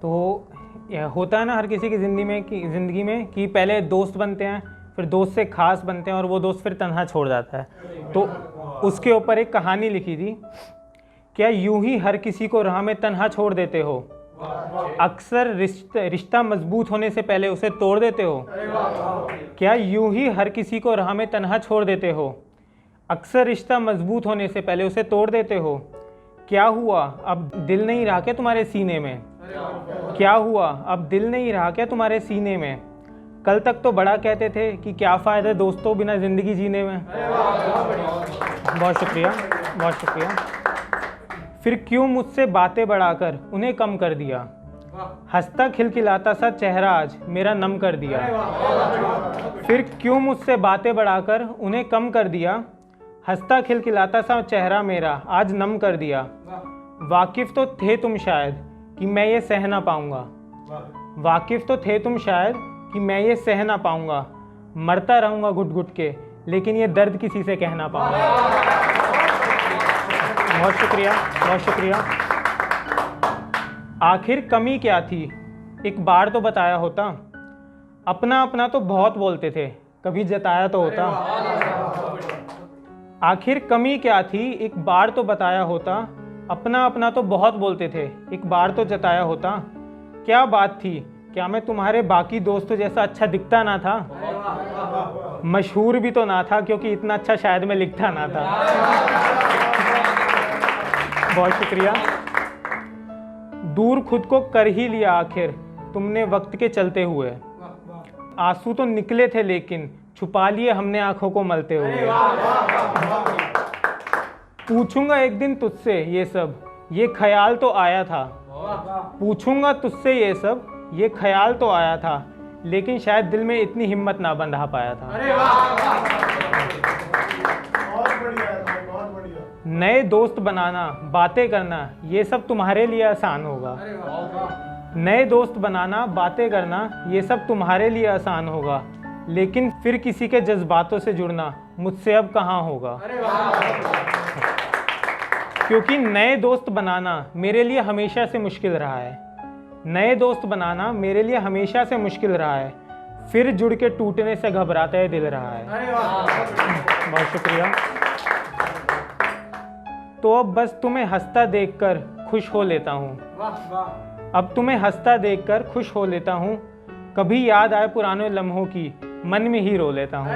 तो होता है ना हर किसी की ज़िंदगी में कि पहले दोस्त बनते हैं, फिर दोस्त से खास बनते हैं और वो दोस्त फिर तन्हा छोड़ जाता है। तो उसके ऊपर एक कहानी लिखी थी, क्या यूं ही हर किसी को राह में तन्हा छोड़ देते हो? अक्सर रिश्ता मजबूत होने से पहले उसे तोड़ देते हो। क्या यूं ही हर किसी को राह में तन्हा छोड़ देते हो? अक्सर रिश्ता मजबूत होने से पहले उसे तोड़ देते हो। क्या हुआ अब दिल नहीं रहा क्या तुम्हारे सीने में? क्या हुआ अब दिल नहीं रहा क्या तुम्हारे सीने में? कल तक तो बड़ा कहते थे कि क्या फ़ायदा दोस्तों बिना ज़िंदगी जीने में। बहुत शुक्रिया, बहुत शुक्रिया। फिर क्यों मुझसे बातें बढ़ाकर उन्हें कम कर दिया? हंसता खिलखिलाता सा चेहरा आज मेरा नम कर दिया। फिर क्यों मुझसे बातें बढ़ाकर उन्हें कम कर दिया? हंसता खिलखिलाता सा चेहरा मेरा आज नम कर दिया। वाकिफ़ तो थे तुम शायद कि मैं ये सह ना पाऊँगा। वाकिफ़ तो थे तुम शायद कि मैं ये सह ना पाऊँगा। मरता रहूँगा घुट घुट के, लेकिन ये दर्द किसी से कह ना पाऊँगा। बहुत शुक्रिया, बहुत शुक्रिया। आखिर कमी क्या थी, एक बार तो बताया होता। अपना अपना तो बहुत बोलते थे, कभी जताया तो होता। आखिर कमी क्या थी, एक बार तो बताया होता। अपना अपना तो बहुत बोलते थे, एक बार तो जताया होता। क्या बात थी, क्या मैं तुम्हारे बाकी दोस्तों जैसा अच्छा दिखता ना था? मशहूर भी तो ना था, क्योंकि इतना अच्छा शायद मैं लिखता ना था। बहुत शुक्रिया। दूर खुद को कर ही लिया आखिर तुमने वक्त के चलते हुए। आंसू तो निकले थे लेकिन छुपा लिए हमने आंखों को मलते हुए। पूछूंगा एक दिन तुझसे ये सब, ये ख्याल तो आया था। पूछूंगा तुझसे ये सब, ये ख्याल तो आया था, लेकिन शायद दिल में इतनी हिम्मत ना बंधा पाया था। नए दोस्त बनाना, बातें करना, ये सब तुम्हारे लिए आसान होगा। नए दोस्त बनाना, बातें करना, ये सब तुम्हारे लिए आसान होगा, लेकिन फिर किसी के जज्बातों से जुड़ना मुझसे अब कहाँ होगा। क्योंकि नए दोस्त बनाना मेरे लिए हमेशा से मुश्किल रहा है। नए दोस्त बनाना मेरे लिए हमेशा से मुश्किल रहा है, फिर जुड़ के टूटने से घबराता है दिल रहा है। बहुत शुक्रिया। तो अब बस तुम्हें हंसता देखकर खुश हो लेता हूँ। अब तुम्हें हंसता देखकर खुश हो लेता हूँ। कभी याद आए पुराने लम्हों की, मन में ही रो लेता हूँ।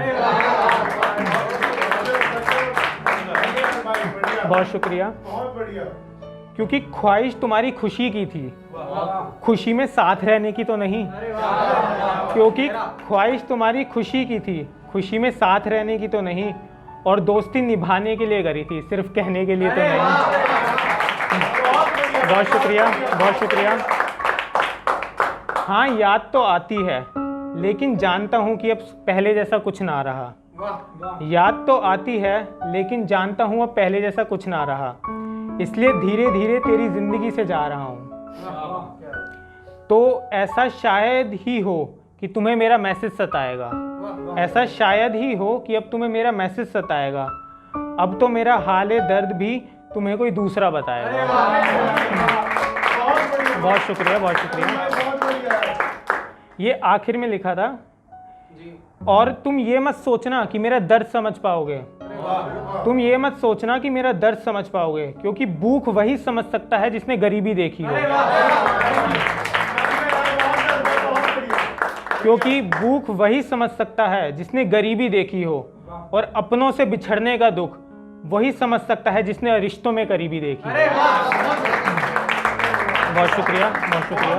बहुत शुक्रिया। क्योंकि ख्वाहिश तुम्हारी खुशी की थी, खुशी में साथ रहने की तो नहीं। क्योंकि ख्वाहिश तुम्हारी खुशी की थी, खुशी में साथ रहने की तो नहीं, और दोस्ती निभाने के लिए करी थी, सिर्फ कहने के लिए तो नहीं। बहुत शुक्रिया, बहुत शुक्रिया। हाँ, याद तो आती है, लेकिन जानता हूँ कि अब पहले जैसा कुछ ना रहा। याद तो आती है, लेकिन जानता हूँ अब पहले जैसा कुछ ना रहा, इसलिए धीरे धीरे तेरी जिंदगी से जा रहा हूँ। तो ऐसा शायद ही हो कि तुम्हें मेरा मैसेज सताएगा। ऐसा शायद ही हो कि अब तुम्हें मेरा मैसेज सताएगा। अब तो मेरा हाल दर्द भी तुम्हें कोई दूसरा बताएगा। बहुत शुक्रिया, बहुत शुक्रिया। ये आखिर में लिखा था, और तुम ये मत सोचना कि मेरा दर्द समझ पाओगे। तुम ये मत सोचना कि मेरा दर्द समझ पाओगे, क्योंकि भूख वही समझ सकता है जिसने गरीबी देखी हो। क्योंकि भूख वही समझ सकता है जिसने गरीबी देखी हो, और अपनों से बिछड़ने का दुख वही समझ सकता है जिसने रिश्तों में करीबी देखी हो। बहुत शुक्रिया, बहुत शुक्रिया।